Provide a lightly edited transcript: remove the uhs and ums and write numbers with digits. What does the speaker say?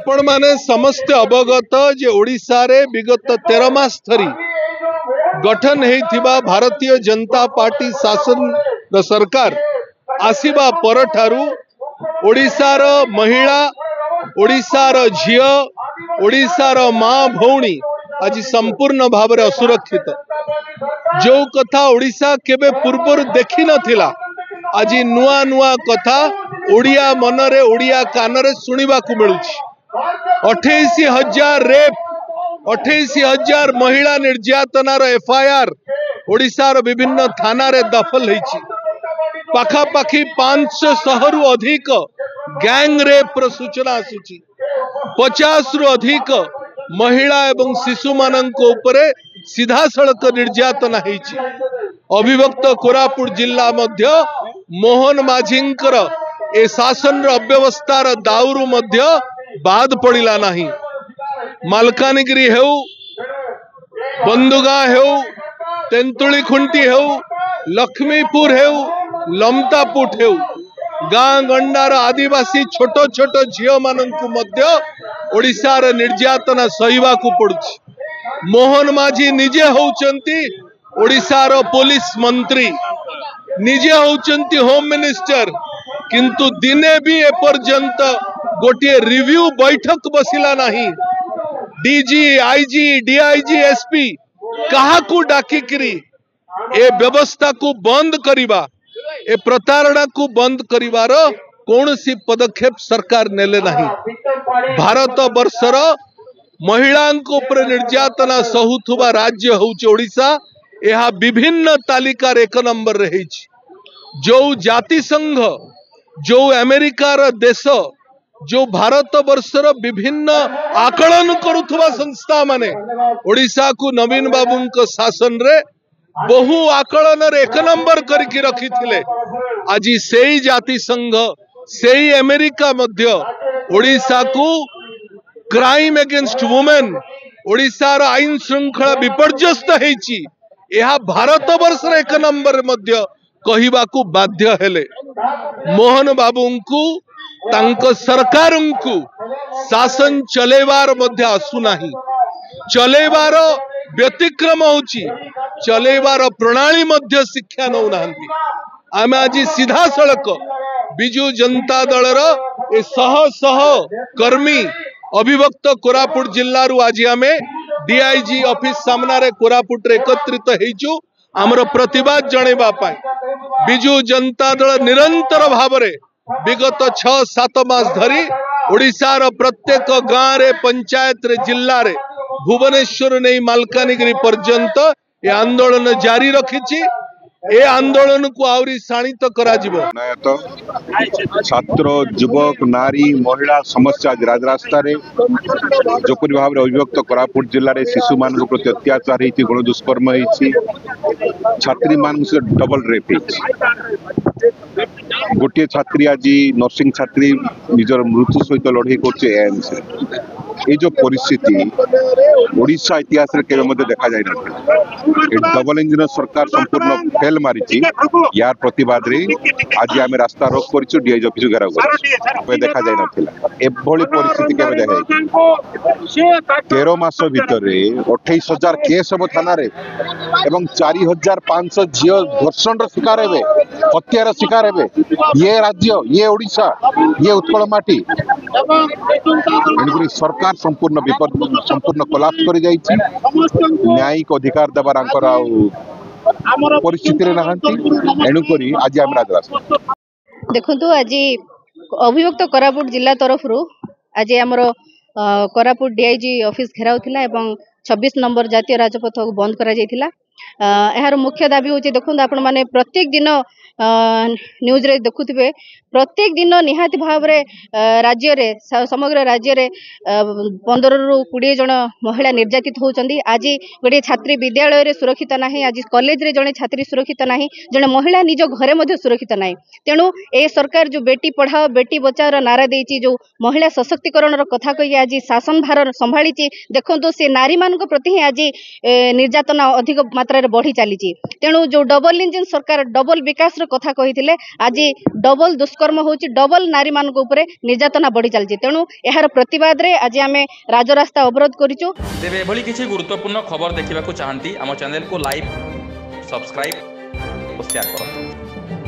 आपण माने समस्त अवगत जे ओडिशा रे विगत 13 मास धरी गठन हेथिबा भारतीय जनता पार्टी शासन सरकार आसीबा परठारु ओडिशा रो महिला ओडिशा रो झियो ओडिशा रो मां भौणी आज संपूर्ण भाव में असुरक्षित जो कथा ओडिशा केबे पूर्वर देखि नथिला आज नुआ नुआ कथा ओडिया मनरे ओडिया कानरे सुनिबा को मिलुछि 28,000 रेप 28,000 महिला निर्यातनार एफआईआर ओडिशा रो विभिन्न थाना रे दफल होईछि पाखापाखि 500 रु अधिक गैंग रेप रो सूचना आसुछि 50 रु अधिक महिला एवं शिशु मानक उपरे सीधा सड़क निर्यातना होईछि अविभक्त कोरापुट जिला मध्य मोहन माझींकर ए शासन अव्यवस्थार दाउरु मध्य बाद पड़िला नहीं मालकानगिरी हेउ बंदुगा हेउ तेंतुली खुंटी हेउ लक्ष्मीपुर हेउ लमतापुट हेउ गाँ गंडार आदिवासी छोट छोट झियो मानंकु मध्य ओडिशार निर्यातना सहिबा को पड़ुछि मोहन माझी निजे होउचंती ओडिशार पुलिस मंत्री निजे होउचंती होम मिनिस्टर किंतु दिने भी एपर्यंत गोटे रिव्यू बैठक बसिला नहीं डीजी आईजी डीआईजी एसपी कहा को डाकिकरी ए व्यवस्था को बंद करिबा ए प्रतारणा को बंद करिवार कौन सी पदक्षेप सरकार नेले नहीं भारत वर्षर महिला निर्यातना सहुथुबा राज्य होउछि ओडिशा यह विभिन्न तालिकार 1 नंबर रही जो जाति संघ जो अमेरिकार देश जो भारत वर्षर विभिन्न आकलन करुथुबा संस्था माने ओडिशा को नवीन बाबू शासन रे बहु आकलन 1 नंबर करके रखी थिले आज से जाति संघ से अमेरिका मध्य ओडिशा को क्राइम अगेंस्ट वुमेन ओडिशा रो आईन श्रृंखला विपर्यस्त हेछि यह भारत वर्ष 1 नंबर मध्य कहिबा को बाध्य हेले मोहन बाबू को तांको सरकार को शासन चलेबार मध्य आसु नाही चलेबार व्यतिक्रम होछि चलेबार प्रणाली मध्य शिक्षा नौ नाहंती आमे आज सीधा सड़क बिजू जनता दलर ए सह सह कर्मी अविभक्त कोरापुट जिल्ला रु आज आमे डीआईजी ऑफिस सामना रे कोरापुट रे एकत्रित हेइचु हमर प्रतिवाद जणेबा पाई बिजू जनता दल निरंतर भाव रे विगत 6-7 मास धरी ओडिशार प्रत्येक गाँव रे पंचायत रे जिल्ला रे भुवनेश्वर नहीं मालकानगिरी पर्यंत ये आंदोलन जारी रखिछि ए आंदोलन को आउरी शाणित करा जिवो छात्र युवक नारी महिला समस्या राजरास्ता रे जोपरि भाव अविभक्त कोरापुट जिल्ला रे शिशु मान प्रति अत्याचार हेछि गण दुष्कर्म हेछि छात्री मान डबल रेप हेछि गोटे छात्री आज नर्सिंग छात्री निजर मृत्यु सहित लड़ाई करछे एम्स ये जो परिस्थिति ओडिशा इतिहास रे केबे मध्ये देखा जाय ना डबल इंजन सरकार संपूर्ण फेल मारिछि यार प्रतिवाद रे आज आमे रास्ता रोक करछु डीआईजी ऑफिस घेराव करछु देखा जाय नथिला एभली परिस्थिति केबे देखै 13 मास भीतर 28,000 केस अब थाना रे एवं 4,500 झियो धर्षण रो शिकार हेबे हत्यार शिकार हेबे ये राज्य ये ओडिशा ये उत्कल माटी एनकुरी सरकार संपूर्ण कोलाप्स कर जाइछि न्यायिक अधिकार देबार आंकर परिस्थिति रे नाहंती एनुकरी आज हम राजरास्ता देखंतु आज अभिभक्त कोरापुट जिला तरफ रु आज हमर कोरापुट डीआईजी ऑफिस घेराव थिला एवं 26 नंबर जातीय राजपथ को बंद करा जायथिला यार मुख्य दाबी होची देखंतु आपण माने प्रत्येक दिन न्यूज रे देखुथिबे प्रत्येक दिन निहाती भाव रे राज्य रे समग्र राज्य रे 15 रु 20 जन महिला निर्यातित होचंदी आज गोटे छात्री विद्यालय रे सुरक्षित नाही आज कॉलेज रे जने छात्री सुरक्षित नाही जने महिला निज घरे मध्ये सुरक्षित नाही तेणु ए सरकार जो बेटी पढ़ाओ बेटी बचाओ रो नारा देइची जो महिला सशक्तिकरण रो कथा कहि आज शासन भार संभाळीची देखंतु से नारी मान प्रति आज निर्यातना अधिक मात्रा रे बढ़ी चली। तेणु जो डबल इंजिन सरकार डबल विकास रो कथा कही आज डबल दुष्कर्म होची, डबल नारी मान उपरे निर्यातना बढ़ी चली। तेणु यार प्रतिवाद रे आज आम राजरास्ता अवरोध करिचु। तेबे एभली किछि गुरुत्वपूर्ण खबर देखिबाकू चाहंती आम चैनल को लाइक, सब्सक्राइब और शेयर करନ୍ତୁ।